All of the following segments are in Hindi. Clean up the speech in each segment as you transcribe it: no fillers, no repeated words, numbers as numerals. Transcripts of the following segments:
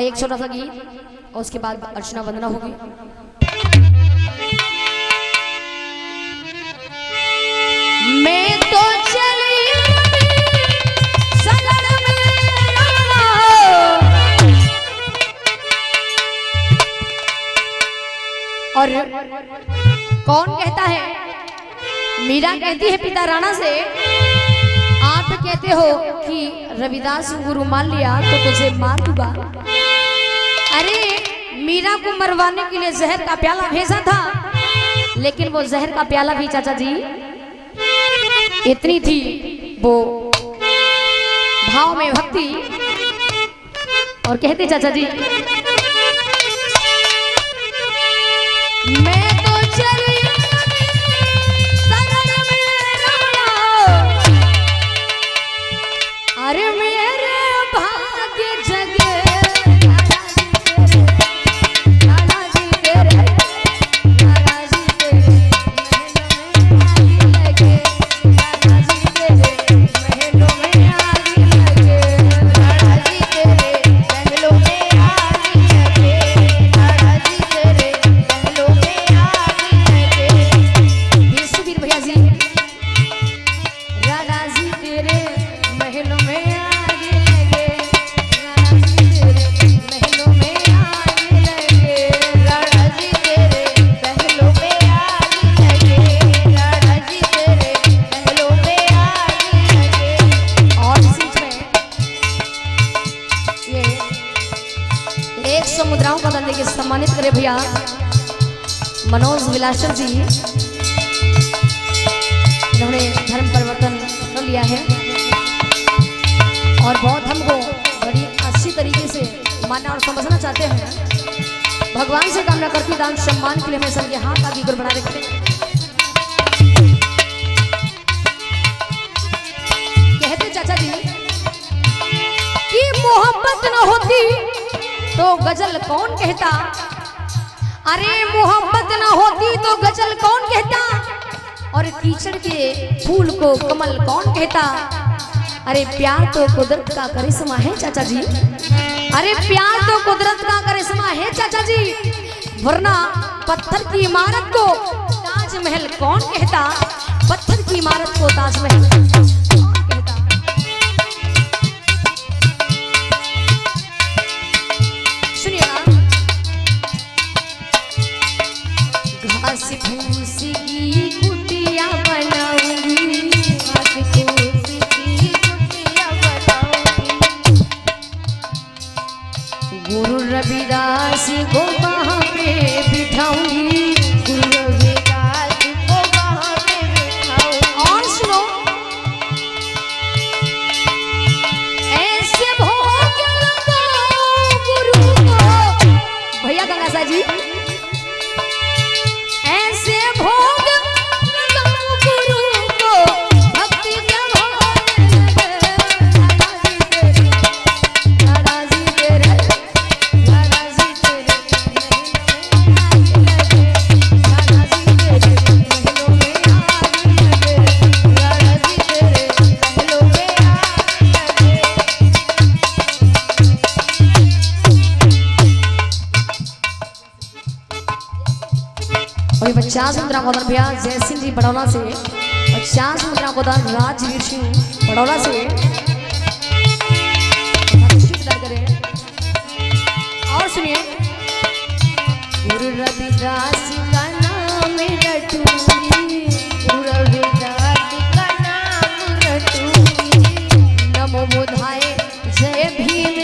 आइए एक छोटा सा गीत और उसके बाद अर्चना वंदना होगी। मैं तो चली सनम और कौन कहता है? मीरा कहती है पिता राणा से, आप कहते हो कि रविदास गुरु मान लिया तो तुझे मार दूंगा। अरे मीरा को मरवाने के लिए जहर का प्याला भेजा था, लेकिन वो जहर का प्याला भी चाचा जी इतनी थी वो भाव में भक्ति। और कहते चाचा जी, मैं तो चली शरण में राणा, अरे मेरे भाग्य जगे मुद्राओं का दान देके सम्मानित करे भैया मनोज विलासर जी। इन्होंने धर्म परिवर्तन कर लिया है और बहुत हमको बड़ी अच्छी तरीके से मानना और समझना चाहते हैं। भगवान से कामना करती दान सम्मान के लिए हमें सबके हाथ आगे गुर बना रखते। कहते चाचा जी कि मोहब्बत न होती तो गजल कौन कहता? अरे मोहब्बत न होती तो गजल कौन कहता? और कीचड़ के फूल को कमल कौन कहता? अरे प्यार तो कुदरत का करिश्मा है चाचा जी। अरे प्यार तो कुदरत का करिश्मा है चाचा जी, वरना पत्थर की इमारत को ताजमहल कौन कहता? पत्थर की इमारत को ताजमहल कौन कहता? घास फूस की कुटिया बनाऊंगी, घास फूस की कुटिया बनाऊंगी, गुरु रविदास को वहाँ पे बिठाऊंगी, गुरु रविदास को वहाँ पे बिठाऊंगी। और सुनो, ऐसे भोग लगाओ गुरु को, भैया गंगासा जी, ऐसे भोग लगाओ गुरु को, भक्ति के और 50 मुद्रा को दान भैया जय सिंह जी बड़ौला से, 50 मुद्रा को दान राजवीर सिंह बड़ौला से करें। और सुनिए, गुरु रविदास का नाम रटूंगी, गुरु रविदास का नाम रटूंगी, नमो बुधाए जय भीम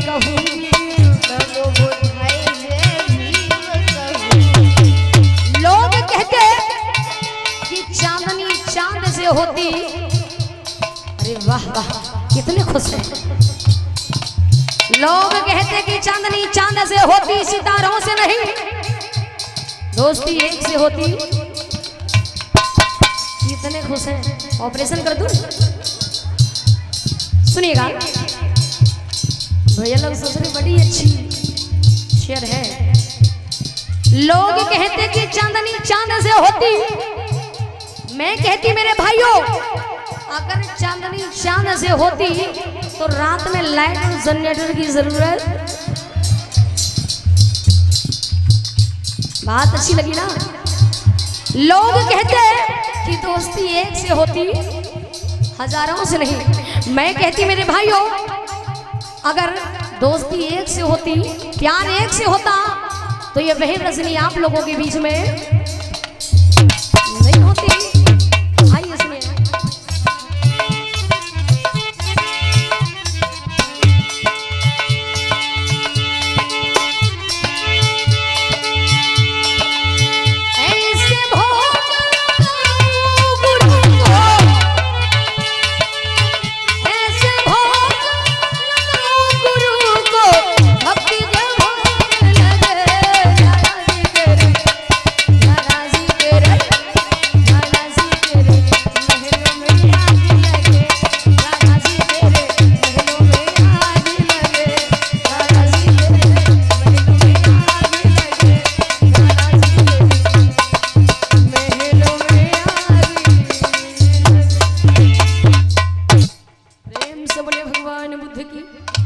कहूंगी, नमो बुधाए जय भीम कहूंगी। लोग कहते कि चांदनी चांद से होती, अरे वाह वाह कितने खुश हैं। लोग कहते कि चांदनी चांद से होती, सितारों से नहीं, दोस्ती एक से होती। कितने खुश हैं। ऑपरेशन कर दूं? सुनिएगा भैया, लोग सोच रहे बड़ी अच्छी शेर है। लोग कहते कि चांदनी चांद से होती, मैं कहती मेरे भाइयों, अगर चांदनी चांद से होती तो रात में लाइट और जनरेटर की जरूरत बात अच्छी लगी ना। लोग कहते हैं कि दोस्ती एक से होती हजारों से नहीं। मैं कहती मेरे भाइयों, अगर दोस्ती एक से होती, प्यार एक से होता, तो ये बहन रजनी आप लोगों के बीच में नहीं होती। आइए सुनिए। भगवान बुद्ध की